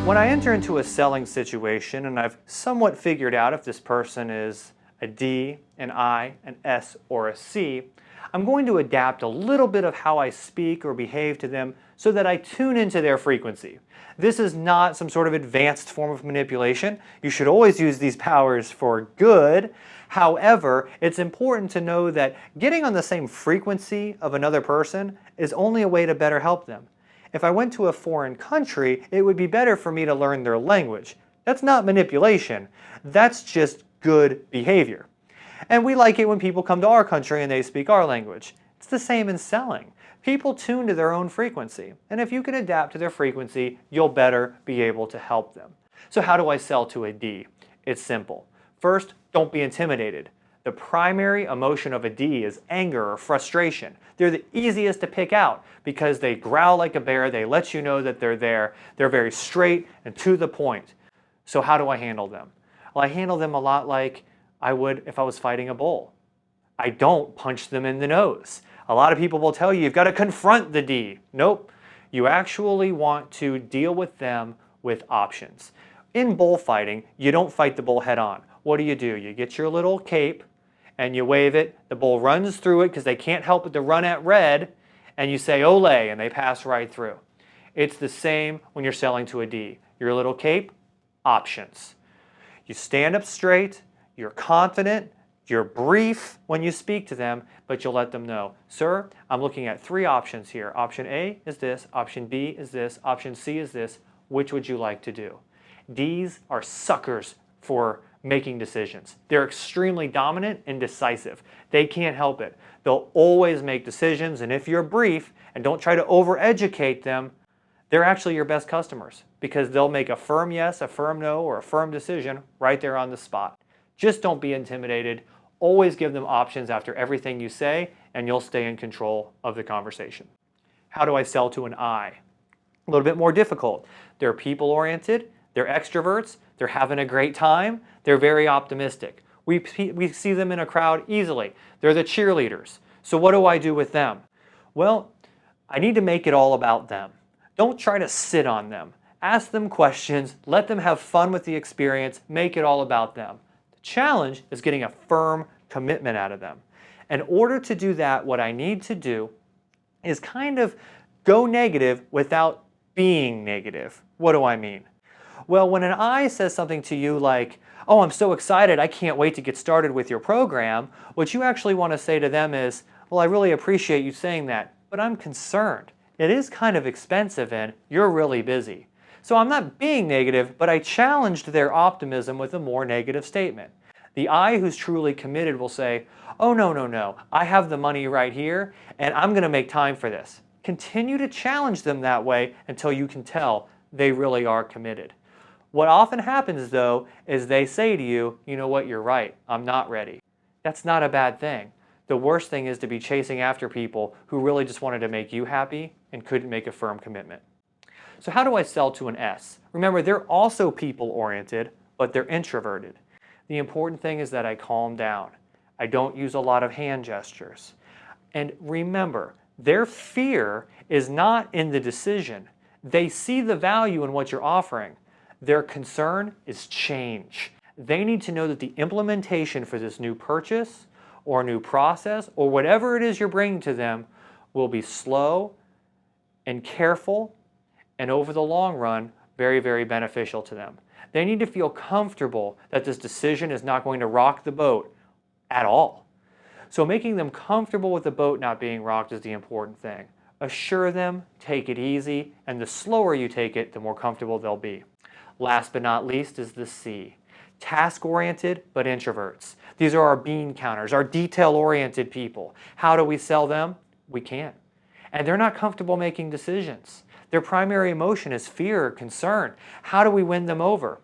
When I enter into a selling situation and I've somewhat figured out if this person is a D, an I, an S, or a C, I'm going to adapt a little bit of how I speak or behave to them so that I tune into their frequency. This is not some sort of advanced form of manipulation. You should always use these powers for good. However, it's important to know that getting on the same frequency of another person is only a way to better help them. If I went to a foreign country, it would be better for me to learn their language. That's not manipulation. That's just good behavior. And we like it when people come to our country and they speak our language. It's the same in selling. People tune to their own frequency, and if you can adapt to their frequency, you'll better be able to help them. So how do I sell to a D? It's simple. First, don't be intimidated. The primary emotion of a D is anger or frustration. They're the easiest to pick out because they growl like a bear, they let you know that they're there, they're very straight and to the point. So how do I handle them? Well, I handle them a lot like I would if I was fighting a bull. I don't punch them in the nose. A lot of people will tell you you've got to confront the D. Nope. You actually want to deal with them with options. In bullfighting, you don't fight the bull head on. What do? You get your little cape and you wave it. The bull runs through it because they can't help but to run at red, and you say ole and they pass right through. It's the same when you're selling to a D. Your little cape, options. You stand up straight, you're confident, you're brief when you speak to them, but you'll let them know, sir, I'm looking at 3 options here. Option A is this, option B is this, option C is this. Which would you like to do? Ds are suckers for making decisions. They're extremely dominant and decisive. They can't help it. They'll always make decisions, and if you're brief and don't try to overeducate them, they're actually your best customers because they'll make a firm yes, a firm no, or a firm decision right there on the spot. Just don't be intimidated. Always give them options after everything you say, and you'll stay in control of the conversation. How do I sell to an I? A little bit more difficult. They're people-oriented, they're extroverts, they're having a great time, they're very optimistic. We see them in a crowd easily. They're the cheerleaders. So what do I do with them? Well, I need to make it all about them. Don't try to sit on them. Ask them questions, let them have fun with the experience, make it all about them. The challenge is getting a firm commitment out of them. In order to do that, what I need to do is kind of go negative without being negative. What do I mean? Well, when an I says something to you like, oh, I'm so excited, I can't wait to get started with your program, what you actually want to say to them is, well, I really appreciate you saying that, but I'm concerned. It is kind of expensive and you're really busy. So I'm not being negative, but I challenged their optimism with a more negative statement. The I who's truly committed will say, oh, no, I have the money right here and I'm going to make time for this. Continue to challenge them that way until you can tell they really are committed. What often happens, though, is they say to you, you know what, you're right, I'm not ready. That's not a bad thing. The worst thing is to be chasing after people who really just wanted to make you happy and couldn't make a firm commitment. So how do I sell to an S? Remember, they're also people-oriented, but they're introverted. The important thing is that I calm down. I don't use a lot of hand gestures. And remember, their fear is not in the decision. They see the value in what you're offering. Their concern is change. They need to know that the implementation for this new purchase or new process or whatever it is you're bringing to them will be slow and careful and over the long run, very, very beneficial to them. They need to feel comfortable that this decision is not going to rock the boat at all. So making them comfortable with the boat not being rocked is the important thing. Assure them, take it easy, and the slower you take it, the more comfortable they'll be. Last but not least is the C. Task-oriented, but introverts. These are our bean counters, our detail-oriented people. How do we sell them? We can't. And they're not comfortable making decisions. Their primary emotion is fear or concern. How do we win them over?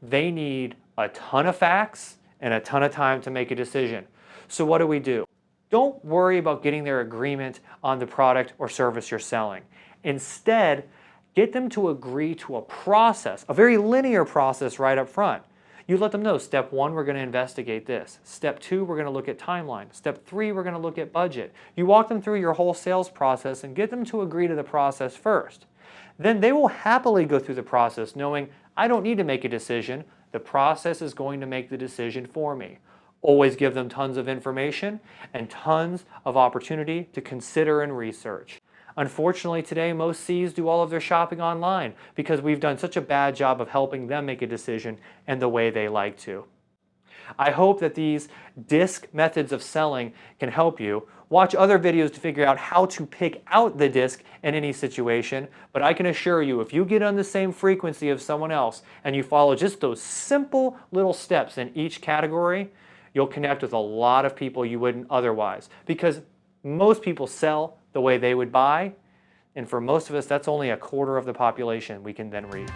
They need a ton of facts and a ton of time to make a decision. So what do? Don't worry about getting their agreement on the product or service you're selling. Instead, get them to agree to a process, a very linear process right up front. You let them know, step 1, we're going to investigate this. Step 2, we're going to look at timeline. Step 3, we're going to look at budget. You walk them through your whole sales process and get them to agree to the process first. then they will happily go through the process knowing I don't need to make a decision. The process is going to make the decision for me. Always give them tons of information and tons of opportunity to consider and research. Unfortunately, today, most Cs do all of their shopping online because we've done such a bad job of helping them make a decision in the way they like to. I hope that these DISC methods of selling can help you. Watch other videos to figure out how to pick out the DISC in any situation, but I can assure you, if you get on the same frequency of someone else and you follow just those simple little steps in each category, you'll connect with a lot of people you wouldn't otherwise, because most people sell the way they would buy, and for most of us, that's only a quarter of the population we can then reach.